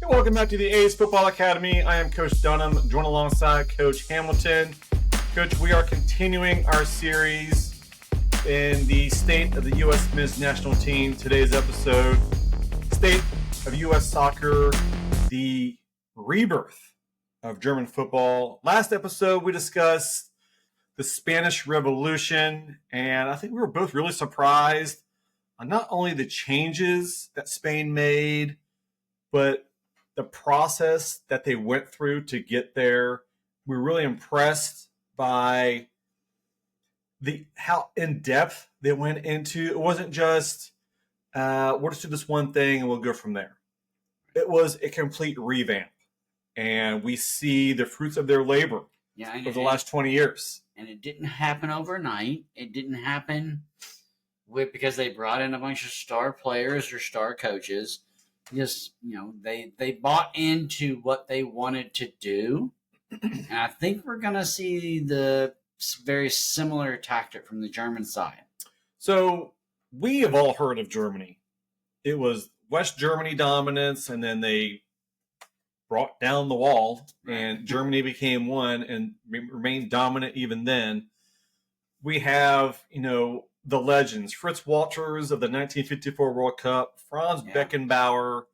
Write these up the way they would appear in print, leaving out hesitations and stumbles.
Hey, welcome back to the A.C.E Football Academy. I am Coach Dunham, joined alongside Coach Hamilton. Coach, we are continuing our series in the state of the U.S. men's national team. Today's episode, state of U.S. soccer, the rebirth of German football. Last episode, we discussed the Spanish Revolution, and I think we were both really surprised on not only the changes that Spain made, but the process that they went through to get there. We were really impressed by how in depth they went into. It wasn't just we'll just do this one thing and we'll go from there. It was a complete revamp, and we see the fruits of their labor over the last 20 years. And it didn't happen overnight. It didn't happen because they brought in a bunch of star players or star coaches. Just, they bought into what they wanted to do. And I think we're going to see the very similar tactic from the German side. So we have all heard of Germany. It was West Germany dominance, and then they brought down the wall, and Germany became one and remained dominant even then. We have, the legends, Fritz Walters of the 1954 World Cup, Franz Beckenbauer,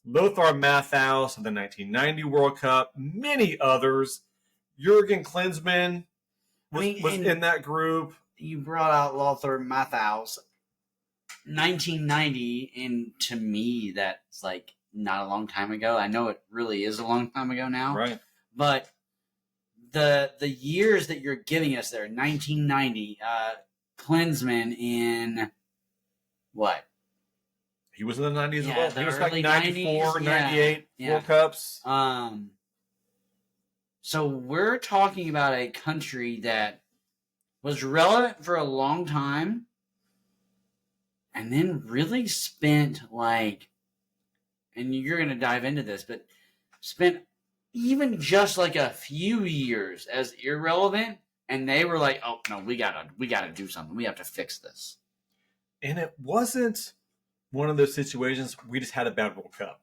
Lothar Matthaus of the 1990 World Cup, many others. Jürgen Klinsmann was in that group. You brought out Lothar Matthaus, 1990, and to me, that's like not a long time ago. I know it really is a long time ago now. Right. But the years that you're giving us there, 1990, Klinsmann in what? He was in the 90s as well. He was like 94, 90s, 98 World Cups. So we're talking about a country that was relevant for a long time and then really spent and you're going to dive into this, but spent even just like a few years as irrelevant. And they were like, "Oh no, we gotta do something. We have to fix this." And it wasn't one of those situations we just had a bad World Cup.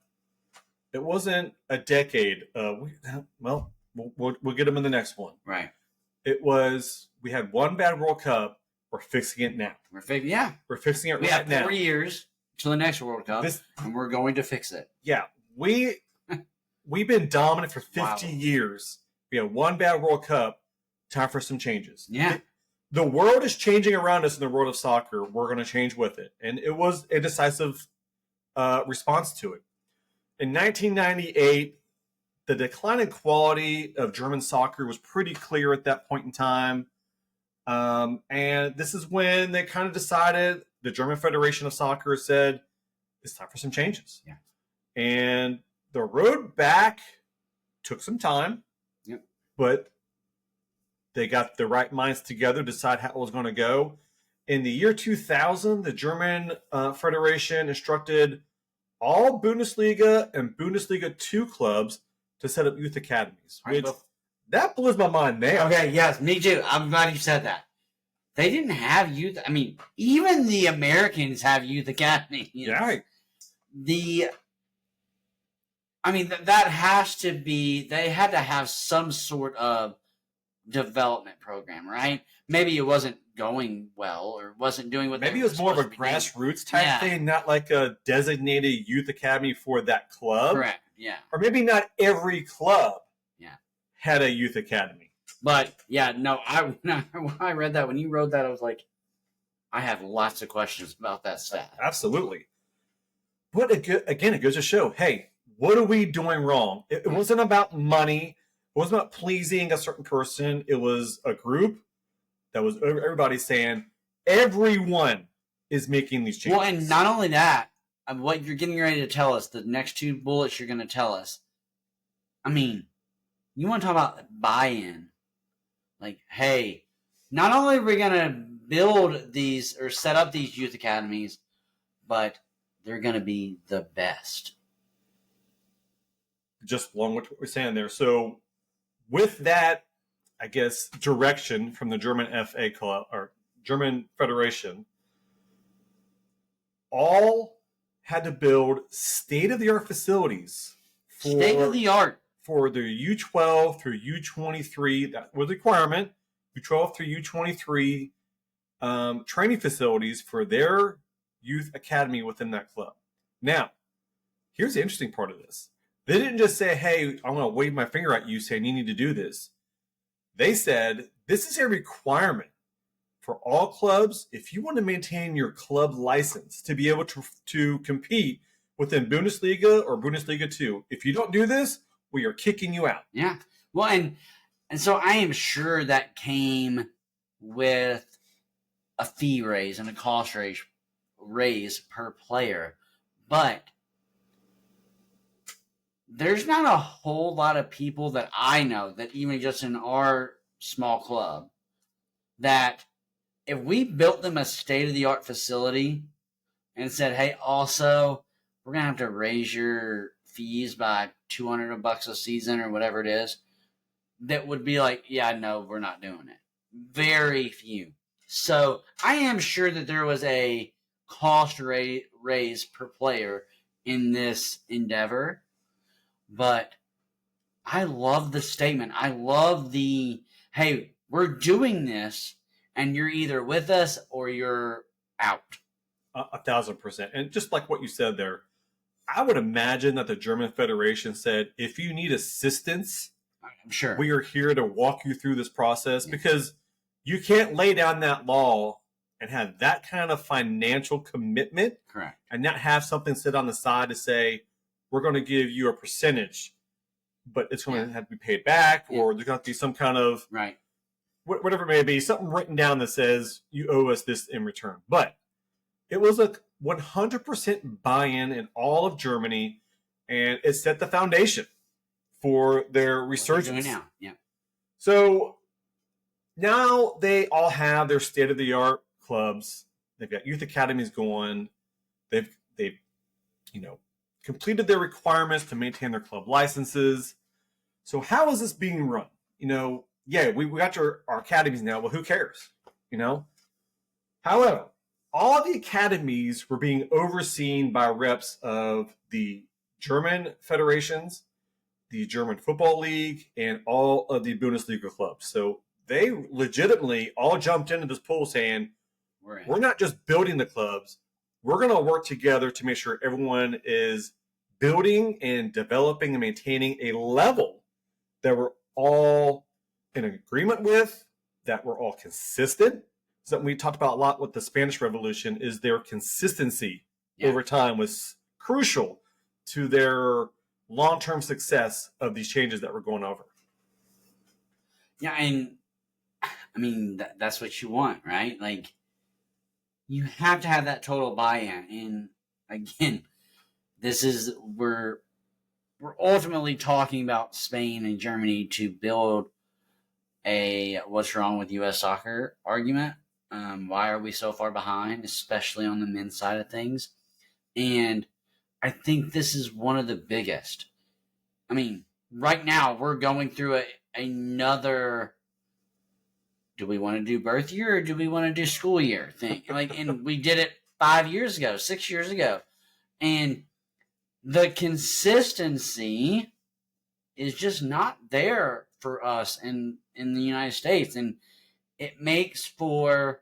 It wasn't a decade. We'll get them in the next one. Right. It was we had one bad World Cup. We're fixing it now. We're fixing it right now. We have 4 years till the next World Cup, and we're going to fix it. Yeah, we've been dominant for 50 years. We had one bad World Cup. Time for some changes. Yeah. The world is changing around us in the world of soccer. We're going to change with it. And it was a decisive response to it. In 1998, the declining quality of German soccer was pretty clear at that point in time. And this is when they kind of decided, the German Federation of Soccer said, it's time for some changes. Yeah. And the road back took some time. Yep. But they got the right minds together, decide how it was going to go. In the year 2000, the German Federation instructed all Bundesliga and Bundesliga 2 clubs to set up youth academies. That blows my mind there. Okay, yes, me too. I'm glad you said that. They didn't have youth. I mean, even the Americans have youth academies. Yeah. That has to be, they had to have some sort of development program, right? Maybe it wasn't going well or wasn't doing what maybe it was more of a grassroots type thing, not like a designated youth academy for that club. Correct. Yeah. Or maybe not every club had a youth academy. But when I read that, when you wrote that, I was like, I have lots of questions about that stat. Absolutely. But again, it goes to show, hey, what are we doing wrong? It wasn't about money. It wasn't about pleasing a certain person. It was a group that was everybody saying everyone is making these changes. Well, and not only that, what you're getting ready to tell us, the next 2 bullets you're going to tell us. I mean, you want to talk about buy-in. Like, hey, not only are we going to build these or set up these youth academies, but they're going to be the best. Just along with what we're saying there. So, with that, I guess, direction from the German FA club or German Federation, all had to build state-of-the-art facilities State of the art. For the U12 through U23, that was a requirement, U12 through U23 training facilities for their youth academy within that club. Now, here's the interesting part of this. They didn't just say, hey, I'm going to wave my finger at you saying you need to do this. They said, this is a requirement for all clubs if you want to maintain your club license to be able to compete within Bundesliga or Bundesliga 2. If you don't do this, we are kicking you out. Yeah. Well, and so I am sure that came with a fee raise and a cost raise per player. But there's not a whole lot of people that I know that even just in our small club that if we built them a state-of-the-art facility and said, hey, also, we're going to have to raise your fees by $200 a season or whatever it is, that would be like, yeah, no, we're not doing it. Very few. So I am sure that there was a cost raise per player in this endeavor, but I love the statement. I love the, hey, we're doing this, and you're either with us or you're out. 1,000%. And just like what you said there, I would imagine that the German Federation said, if you need assistance, I'm sure we are here to walk you through this process, because you can't lay down that law and have that kind of financial commitment. Correct. And not have something sit on the side to say, we're going to give you a percentage, but it's going to have to be paid back, or there's going to be some kind of, right, whatever it may be, something written down that says you owe us this in return. But it was a 100% buy-in in all of Germany, and it set the foundation for their resurgence. Now. Yeah. So now they all have their state-of-the-art clubs. They've got youth academies going. They've completed their requirements to maintain their club licenses. So how is this being run? We got our academies now. Well, who cares? However, all the academies were being overseen by reps of the German federations, the German Football League, and all of the Bundesliga clubs. So they legitimately all jumped into this pool saying, we're not just building the clubs. We're going to work together to make sure everyone is building and developing and maintaining a level that we're all in agreement with, that we're all consistent. Something we talked about a lot with the Spanish Revolution is their consistency over time was crucial to their long-term success of these changes that we're going over. Yeah, and I mean, that's what you want, right? Like, you have to have that total buy-in. And again, we're ultimately talking about Spain and Germany to build a what's wrong with U.S. soccer argument. Why are we so far behind, especially on the men's side of things? And I think this is one of the biggest. I mean, right now we're going through another, do we want to do birth year or do we want to do school year thing? And we did it 5 years ago, 6 years ago. And the consistency is just not there for us in the United States. And it makes for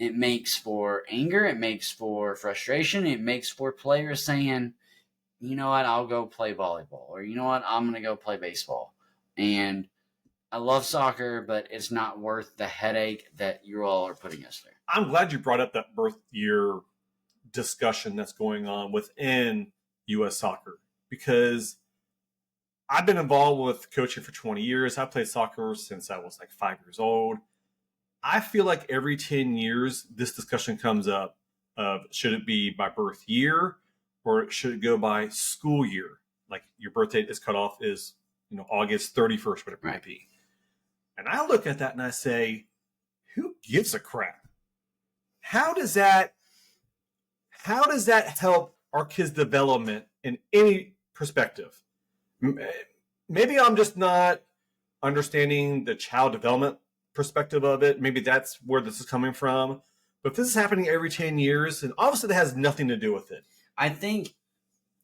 anger, it makes for frustration, it makes for players saying, you know what, I'll go play volleyball, or you know what, I'm going to go play baseball. And I love soccer, but it's not worth the headache that you all are putting us through. I'm glad you brought up that birth year discussion that's going on within U.S. soccer, because I've been involved with coaching for 20 years. I played soccer since I was like 5 years old. I feel like every 10 years, this discussion comes up of should it be by birth year or should it go by school year? Like your birth date is cut off is, August 31st, whatever it might be. And I look at that and I say, who gives a crap? How does that help our kids' development in any perspective? Maybe I'm just not understanding the child development perspective of it. Maybe that's where this is coming from. But if this is happening every 10 years, and obviously that has nothing to do with it. I think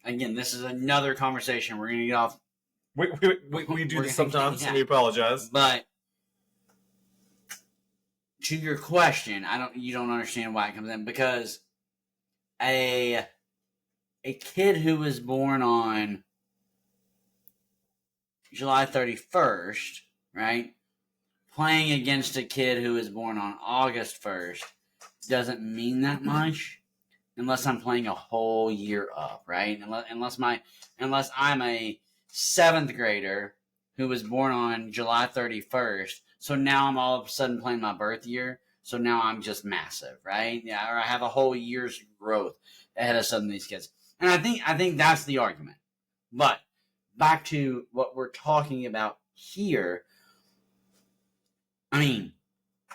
again, this is another conversation. We're going to get off. We do this sometimes, and we apologize. But to your question, you don't understand why it comes in, because a kid who was born on July 31st, right, playing against a kid who was born on August 1st doesn't mean that much unless I'm playing a whole year up, right? Unless I'm a 7th grader who was born on July 31st, so now I'm all of a sudden playing my birth year, so now I'm just massive, right? Yeah, or I have a whole year's growth ahead of some of these kids. And I think that's the argument. But back to what we're talking about here, I mean,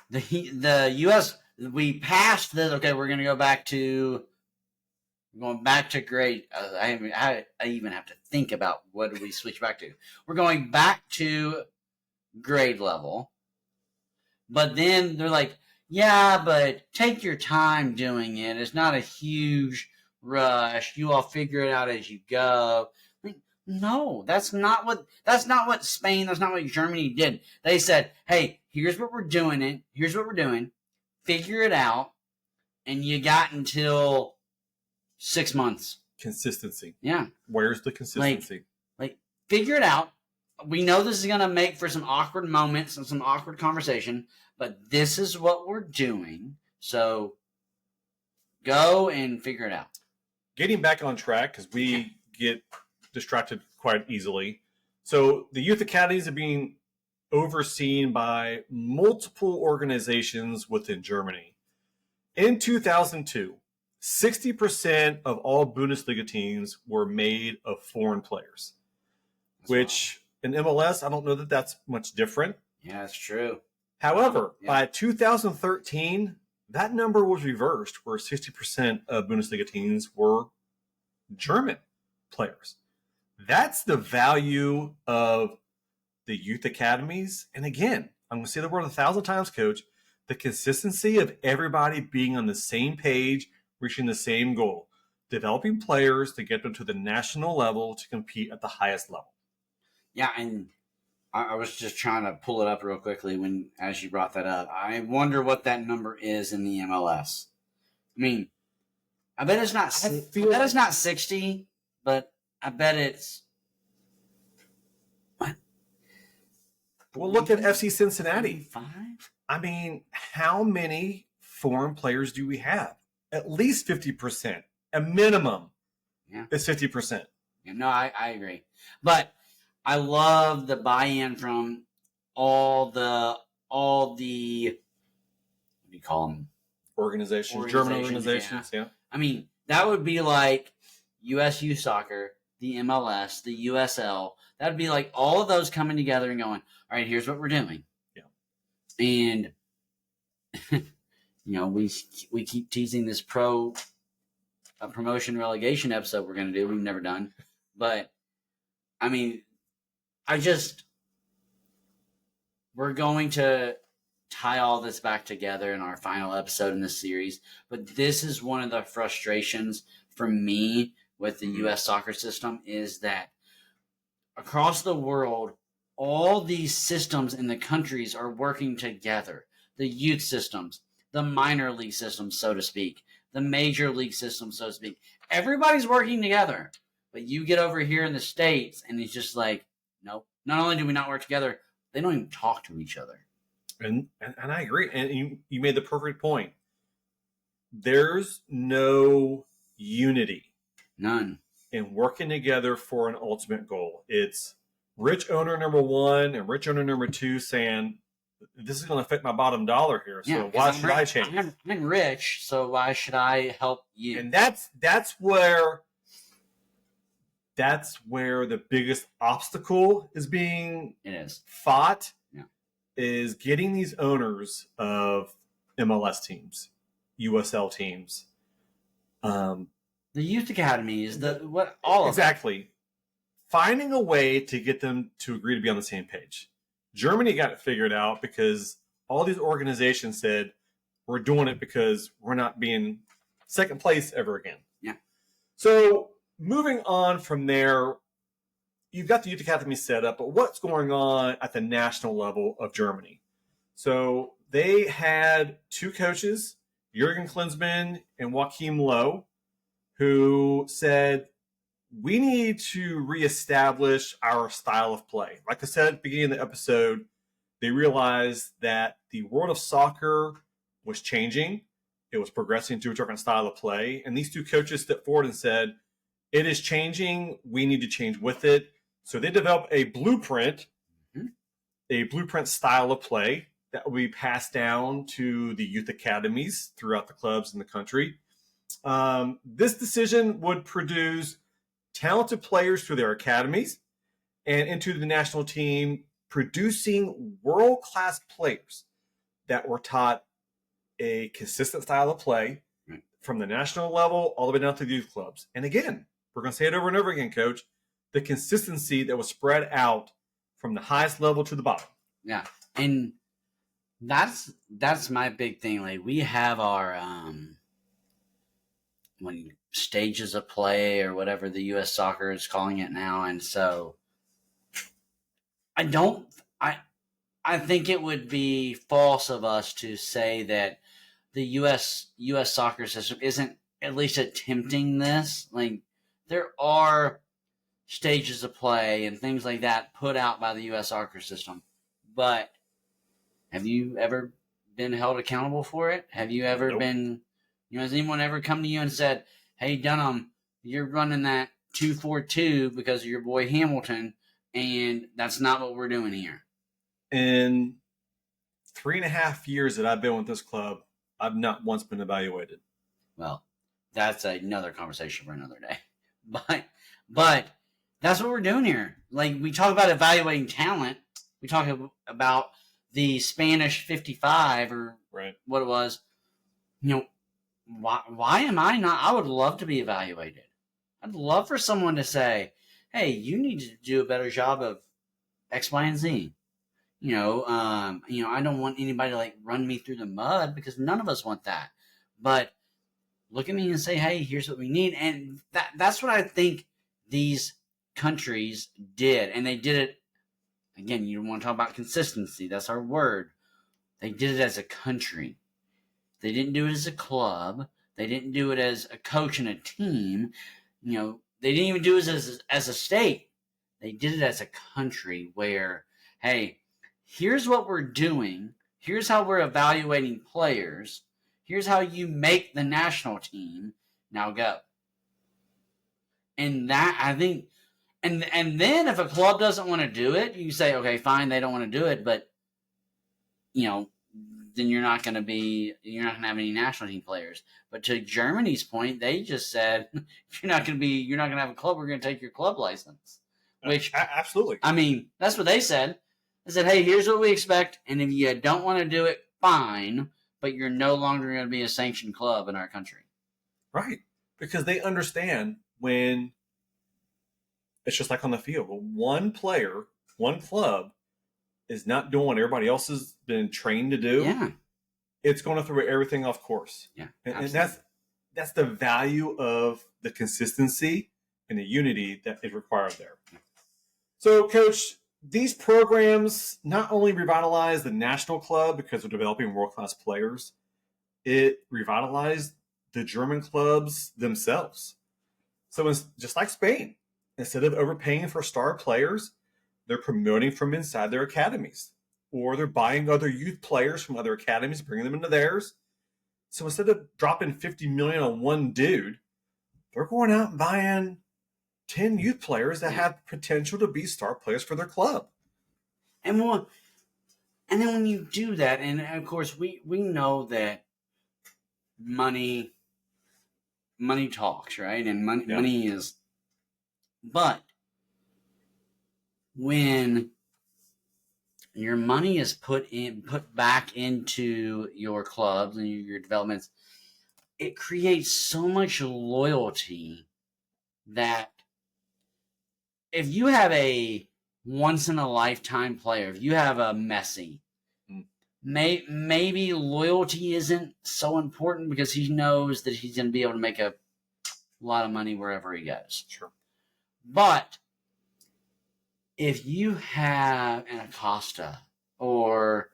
the U.S., we passed this. Okay, we're going to go back to grade. I even have to think about what do we switch back to. We're going back to grade level. But then they're like, yeah, but take your time doing it. It's not a huge rush. You all figure it out as you go. Like, no, that's not what Spain, that's not what Germany did. They said, hey, here's what we're doing. Figure it out. And you got until 6 months. Consistency. Yeah. Where's the consistency? Like figure it out. We know this is going to make for some awkward moments and some awkward conversation, but this is what we're doing. So go and figure it out. Getting back on track, because we get distracted quite easily. So the youth academies are being overseen by multiple organizations within Germany. In 2002, 60% of all Bundesliga teams were made of foreign players, which in MLS, I don't know that that's much different. Yeah, that's true. However, by 2013, that number was reversed, where 60% of Bundesliga teams were German players. That's the value of the youth academies. And again, I'm going to say the word 1,000 times, Coach, the consistency of everybody being on the same page, reaching the same goal, developing players to get them to the national level to compete at the highest level. Yeah, and I was just trying to pull it up real quickly as you brought that up. I wonder what that number is in the MLS. I mean, I bet it's not 60, but I bet it's what? Well, look at FC Cincinnati. 5? I mean, how many foreign players do we have? At least 50%. A minimum is 50%. Yeah, no, I agree. But I love the buy-in from all the what do you call them? Organizations, German organizations, yeah. I mean, that would be like USU Soccer, the MLS, the USL. That would be like all of those coming together and going, all right, here's what we're doing. Yeah. And, we keep teasing this promotion relegation episode we're going to do. We've never done. But, I mean, we're going to tie all this back together in our final episode in this series. But this is one of the frustrations for me with the U.S. soccer system is that across the world, all these systems in the countries are working together. The youth systems, the minor league systems, so to speak, the major league system, so to speak. Everybody's working together. But you get over here in the States, and it's just like, nope. Not only do we not work together, they don't even talk to each other. And I agree. And you made the perfect point. There's no unity. None. In working together for an ultimate goal. It's rich owner number 1 and rich owner number 2 saying, this is going to affect my bottom dollar here. So why should I change? I'm rich, so why should I help you? And that's where the biggest obstacle is being fought. Yeah. Is getting these owners of MLS teams, USL teams, the youth academies, all exactly, finding a way to get them to agree to be on the same page. Germany got it figured out because all these organizations said, we're doing it because we're not being second place ever again. Yeah. So moving on from there, you've got the youth academy set up, but what's going on at the national level of Germany? So they had two coaches, Jurgen Klinsmann and Joachim Low, who said, we need to reestablish our style of play. Like I said at the beginning of the episode, they realized that the world of soccer was changing. It was progressing to a different style of play. And these two coaches stepped forward and said, it is changing. We need to change with it. So they developed a blueprint style of play that will be passed down to the youth academies throughout the clubs in the country. This decision would produce talented players through their academies and into the national team, producing world-class players that were taught a consistent style of play from the national level all the way down to the youth clubs. And again, we're going to say it over and over again, Coach, the consistency that was spread out from the highest level to the bottom. Yeah. And that's my big thing. Like, we have our stages of play, or whatever the U.S. soccer is calling it now. And so I think it would be false of us to say that the U.S. soccer system isn't at least attempting this. Like, there are stages of play and things like that put out by the U.S. soccer system. But have you ever been held accountable for it? Have you ever been, has anyone ever come to you and said, hey, Dunham, you're running that 2-4-2 because of your boy Hamilton, and that's not what we're doing here? In 3.5 years that I've been with this club, I've not once been evaluated. Well, that's another conversation for another day. But that's what we're doing here. Like, we talk about evaluating talent. We talk about the Spanish 55 or what it was. Why am I not? I would love to be evaluated. I'd love for someone to say, hey, you need to do a better job of X, Y, and Z. I don't want anybody to run me through the mud, because none of us want that. But look at me and say, hey, here's what we need. And that's what I think these countries did. And they did it, again, you want to talk about consistency. That's our word. They did it as a country. They didn't do it as a club. They didn't do it as a coach and a team. They didn't even do it as a state. They did it as a country where, hey, here's what we're doing. Here's how we're evaluating players. Here's how you make the national team. Now go. And that, I think, and then if a club doesn't want to do it, you say, okay, fine, they don't want to do it, but, then you're not going to have any national team players. But to Germany's point, they just said, you're not going to have a club, we're going to take your club license. Which, absolutely. I mean, that's what they said. They said, hey, here's what we expect, and if you don't want to do it, fine, but you're no longer going to be a sanctioned club in our country. Right. Because they understand when it's just like on the field. One player, one club is not doing what everybody else has been trained to do. Yeah. It's going to throw everything off course. Yeah. And that's the value of the consistency and the unity that is required there. So, Coach, these programs not only revitalized the national club because of developing world-class players, it revitalized the German clubs themselves. So it's just like Spain. Instead of overpaying for star players, they're promoting from inside their academies. Or they're buying other youth players from other academies, bringing them into theirs. So instead of dropping $50 million on one dude, they're going out and buying 10 youth players that have potential to be star players for their club. And then when you do that, and of course we know that money talks, right? And money is, but when your money is put back into your clubs and your developments, it creates so much loyalty that if you have a once-in-a-lifetime player, if you have a Messi, maybe loyalty isn't so important because he knows that he's going to be able to make a a lot of money wherever he goes. Sure. But if you have an Acosta or,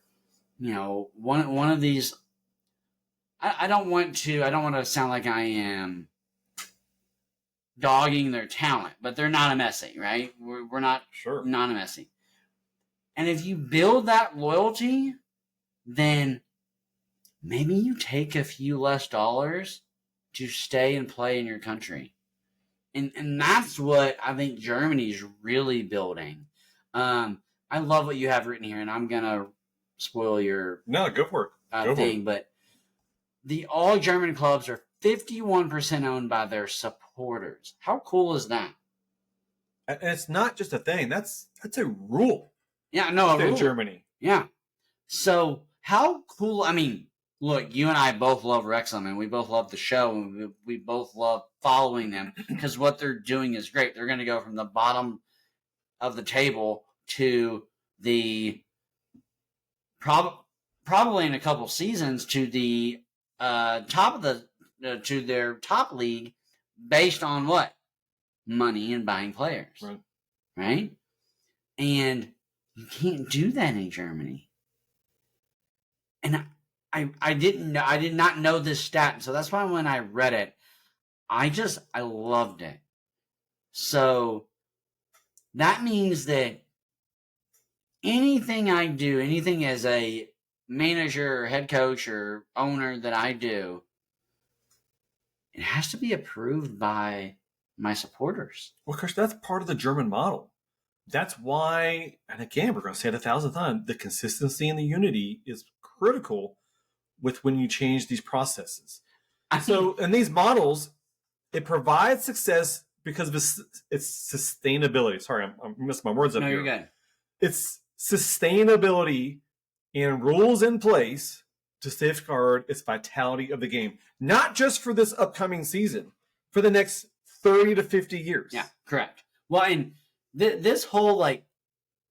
one of these, I don't want to sound like I am dogging their talent, but they're not a Messi, right? We're not Sure. not a Messi. And if you build that loyalty, then maybe you take a few less dollars to stay and play in your country. And that's what I think Germany's really building. I love what you have written here, and I'm going to spoil your No, go for it. thing, but the all German clubs are 51% owned by their supporters. How cool is that? And it's not just a thing. That's a rule. Yeah, no, in Germany. Yeah. So how cool? I mean, look, you and I both love Wrexham, and we both love the show, and we both love following them because what they're doing is great. They're going to go from the bottom of the table to the probably in a couple seasons to the top of the to their top league based on what? Money and buying players. Right? And you can't do that in Germany. And I did not know this stat, so that's why when I read it, I loved it. So that means that anything I do, anything as a manager or head coach or owner that I do, it has to be approved by my supporters. Well, Chris, that's part of the German model. That's why, and again, we're going to say it 1,000 times, the consistency and the unity is critical with when you change these processes. So in these models, it provides success because of its sustainability. Sorry, I'm missing my words up here. No, you're good. It's sustainability and rules in place to safeguard its vitality of the game, not just for this upcoming season, for the next 30 to 50 years. Yeah, correct. Well, and this whole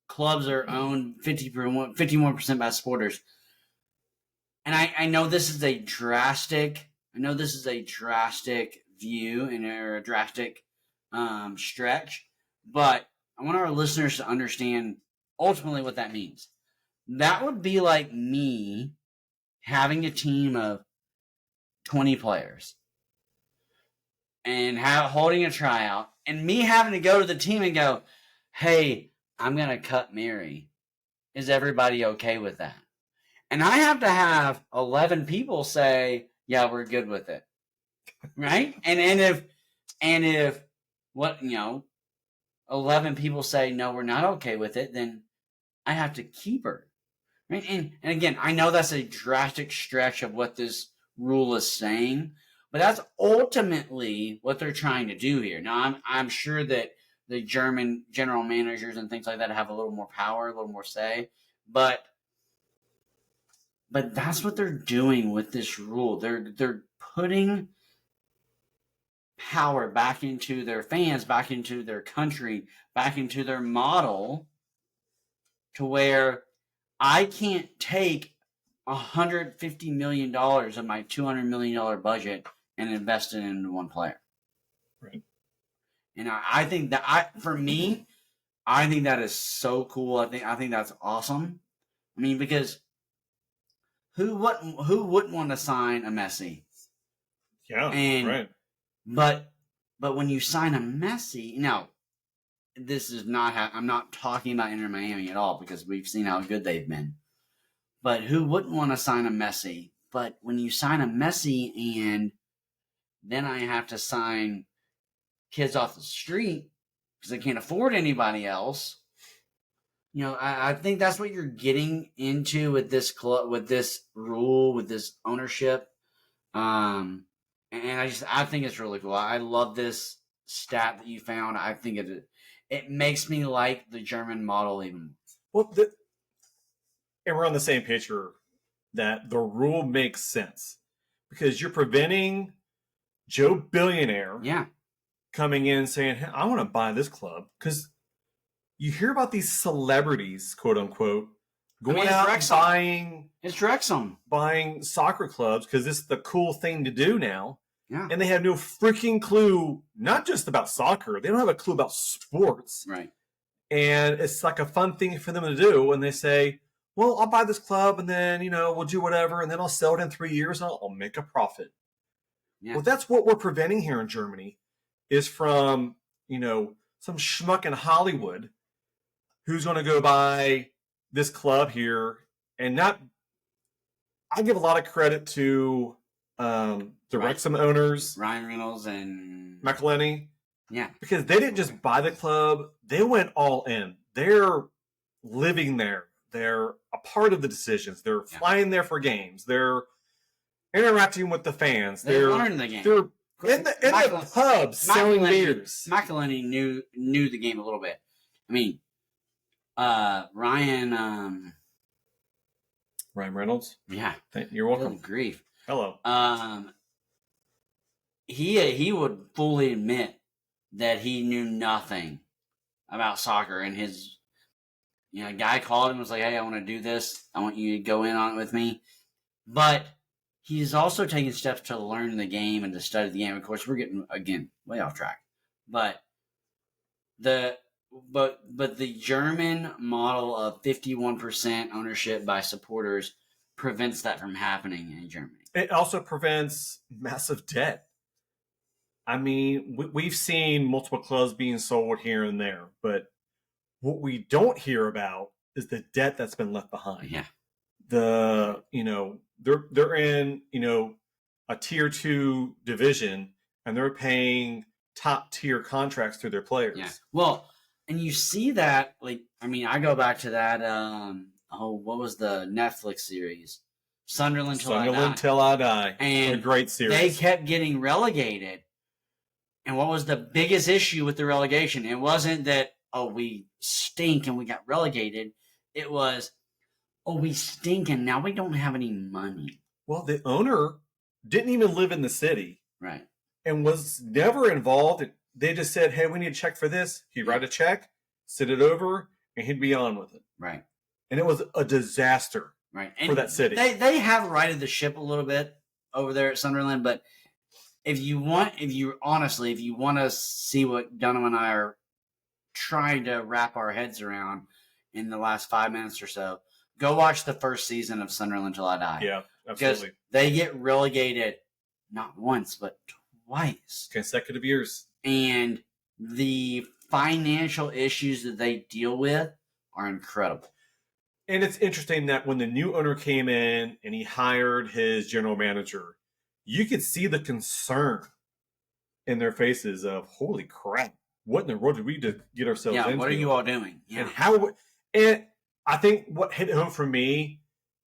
clubs are owned 51% by supporters. And I know this is a drastic view and a drastic stretch, but I want our listeners to understand ultimately what that means. That would be like me having a team of 20 players and holding a tryout and me having to go to the team and go, hey, I'm going to cut Mary. Is everybody okay with that? And I have to have 11 people say, yeah, we're good with it. Right? And if 11 people say, no, we're not okay with it, then I have to keep her. Right? And again, I know that's a drastic stretch of what this rule is saying, but that's ultimately what they're trying to do here. Now, I'm sure that the German general managers and things like that have a little more power, a little more say, but that's what they're doing with this rule. They're putting power back into their fans, back into their country, back into their model, to where I can't take $150 million of my $200 million budget and invest it into one player. Right. And I think that for me, I think that is so cool. I think that's awesome. I mean, because who wouldn't want to sign a Messi? Yeah, right. But when you sign a Messi, now this is not I'm not talking about Inter Miami at all because we've seen how good they've been. But who wouldn't want to sign a Messi? But when you sign a Messi and then I have to sign kids off the street because I can't afford anybody else. I think that's what you're getting into with this club, with this rule, with this ownership. And I think it's really cool. I love this stat that you found. I think it makes me like the German model even more. Well, and we're on the same page here that the rule makes sense because you're preventing Joe Billionaire coming in saying, hey, I want to buy this club, because you hear about these celebrities, quote unquote, going out and buying soccer clubs because it's the cool thing to do now. Yeah. And they have no freaking clue, not just about soccer. They don't have a clue about sports. Right. And it's like a fun thing for them to do. And they say, well, I'll buy this club and then, we'll do whatever. And then I'll sell it in 3 years and I'll make a profit. Yeah. Well, that's what we're preventing here in Germany is from, some schmuck in Hollywood who's going to go buy this club here and not. I give a lot of credit to the Wrexham owners, Ryan Reynolds and McElhenney. Yeah. Because they didn't just buy the club, they went all in. They're living there. They're a part of the decisions. They're flying there for games. They're interacting with the fans. They're learning the game. They're in the pub selling beers. McElhenney knew the game a little bit. I mean, Ryan Reynolds? Yeah. You're welcome. Good grief. Hello. He would fully admit that he knew nothing about soccer, and his guy called him and was like, hey, I want to do this. I want you to go in on it with me. But he's also taking steps to learn the game and to study the game. Of course, we're getting, again, way off track. But the German model of 51% ownership by supporters prevents that from happening in Germany. It also prevents massive debt. I mean, we've seen multiple clubs being sold here and there, but what we don't hear about is the debt that's been left behind. Yeah. They're in, a tier 2 division and they're paying top tier contracts to their players. Yeah. Well, and you see that, I go back to that, what was the Netflix series? Sunderland Till I Die. And a great series. They kept getting relegated. And what was the biggest issue with the relegation? It wasn't that, we stink and we got relegated. It was, we stink and now we don't have any money. Well, the owner didn't even live in the city. Right. And was never involved. They just said, hey, we need a check for this. He'd write a check, send it over, and he'd be on with it. Right. And it was a disaster for that city. They have righted the ship a little bit over there at Sunderland, but if you want to see what Dunham and I are trying to wrap our heads around in the last 5 minutes or so, go watch the first season of Sunderland Till I Die. Yeah, absolutely. Because they get relegated not once, but twice. Consecutive years. And the financial issues that they deal with are incredible. And it's interesting that when the new owner came in and he hired his general manager, you could see the concern in their faces of, holy crap, what in the world did we just get ourselves into? Yeah, what are you all doing? Yeah. And I think what hit home for me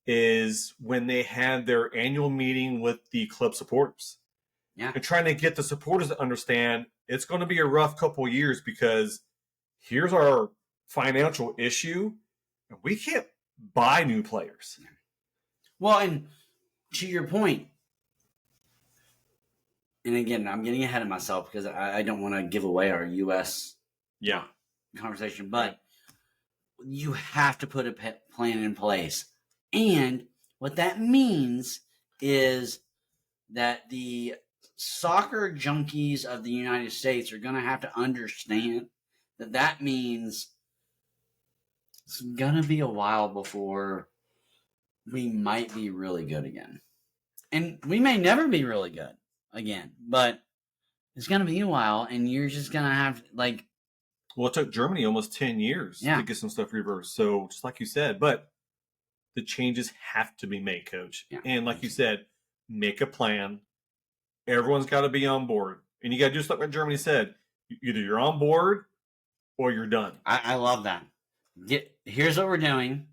is when they had their annual meeting with the club supporters. Yeah. And trying to get the supporters to understand it's going to be a rough couple of years because here's our financial issue and we can't buy new players. Well, and to your point, and again, I'm getting ahead of myself because I don't want to give away our U.S. conversation, but you have to put a plan in place. And what that means is that the soccer junkies of the United States are going to have to understand that means it's going to be a while before we might be really good again. And we may never be really good again, but it's going to be a while, and you're just going to have, Well, it took Germany almost 10 years to get some stuff reversed. So, just like you said, but the changes have to be made, Coach. Yeah. And like you said, make a plan. Everyone's got to be on board. And you got to do stuff like Germany said. Either you're on board or you're done. I love that. Here's what we're doing.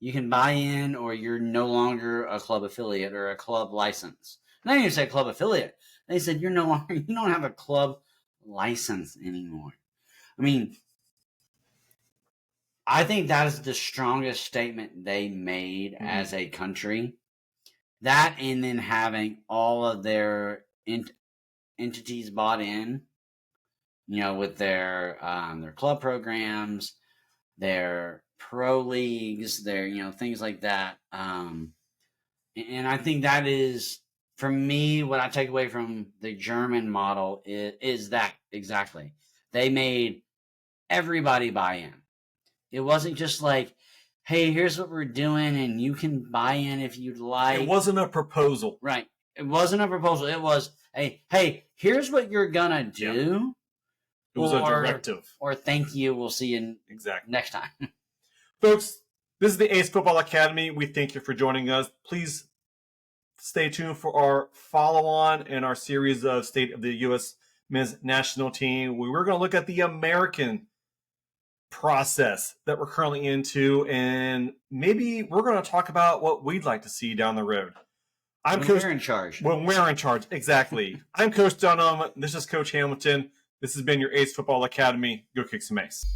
You can buy in or you're no longer a club affiliate or a club license. And they didn't even say club affiliate. They said you don't have a club license anymore. I mean, I think that is the strongest statement they made as a country. That and then having all of their entities bought in, with their club programs, their pro leagues, their things like that. And I think that is for me, what I take away from the German model is that exactly. They made everybody buy in. It wasn't just like, hey, here's what we're doing, and you can buy in if you'd like. It wasn't a proposal. Right. It wasn't a proposal. It was, hey, here's what you're going to do. It was a directive. Or thank you. We'll see you next time. Folks, this is the ACE Football Academy. We thank you for joining us. Please stay tuned for our follow-on in our series of State of the U.S. Men's National Team. We're going to look at the American process that we're currently into, and maybe we're going to talk about what we'd like to see down the road. We're in charge. When we're in charge, exactly. I'm Coach Dunham. This is Coach Hamilton. This has been your ACE Football Academy. Go kick some ace.